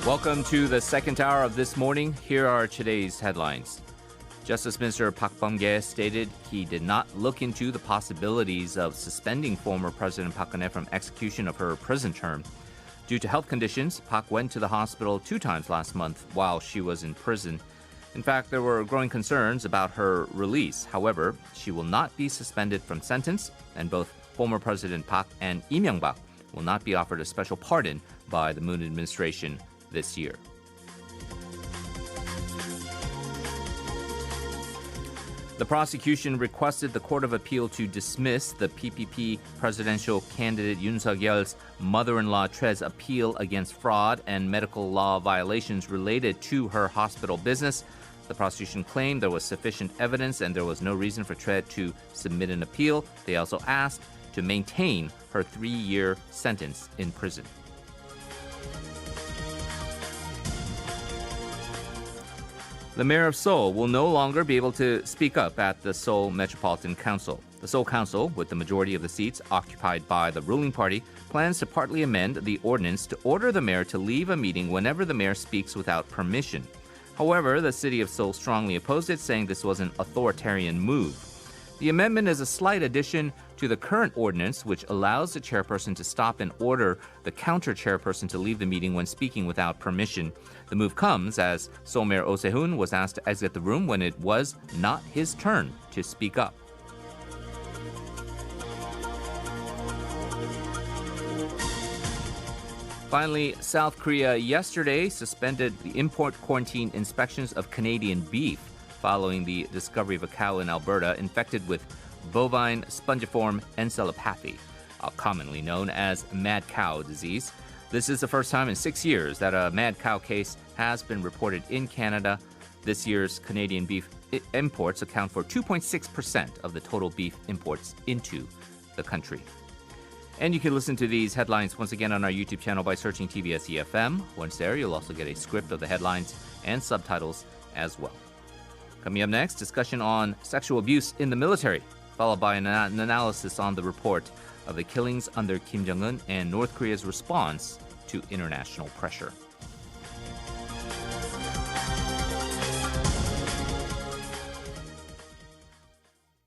Welcome to the second hour of This Morning. Here are today's headlines. Justice Minister Park Bum-gye stated he did not look into the possibilities of suspending former President Park Geun-hye from execution of her prison term. Due to health conditions, Park went to the hospital 2 times last month while she was in prison. In fact, there were growing concerns about her release. However, she will not be suspended from sentence, and both former President Park and Lee Myung-bak will not be offered a special pardon by the Moon administration this year. The prosecution requested the Court of Appeal to dismiss the PPP presidential candidate Yoon Suk-yeol's mother-in-law Tre's appeal against fraud and medical law violations related to her hospital business. The prosecution claimed there was sufficient evidence and there was no reason for Tre to submit an appeal. They also asked to maintain her 3-year sentence in prison. The mayor of Seoul will no longer be able to speak up at the Seoul Metropolitan Council. The Seoul Council, with the majority of the seats occupied by the ruling party, plans to partly amend the ordinance to order the mayor to leave a meeting whenever the mayor speaks without permission. However, the city of Seoul strongly opposed it, saying this was an authoritarian move. The amendment is a slight addition to the current ordinance, which allows the chairperson to stop and order the counter-chairperson to leave the meeting when speaking without permission. The move comes as Seoul Mayor Oh Se-hoon was asked to exit the room when it was not his turn to speak up. Finally, South Korea yesterday suspended the import quarantine inspections of Canadian beef following the discovery of a cow in Alberta infected with bovine spongiform encephalopathy, commonly known as mad cow disease. This is the first time in 6 years that a mad cow case has been reported in Canada. This year's Canadian beef imports account for 2.6% of the total beef imports into the country. And you can listen to these headlines once again on our YouTube channel by searching TBS EFM. Once there, you'll also get a script of the headlines and subtitles as well. Coming up next, discussion on sexual abuse in the military, followed by an analysis on the report of the killings under Kim Jong-un and North Korea's response to international pressure.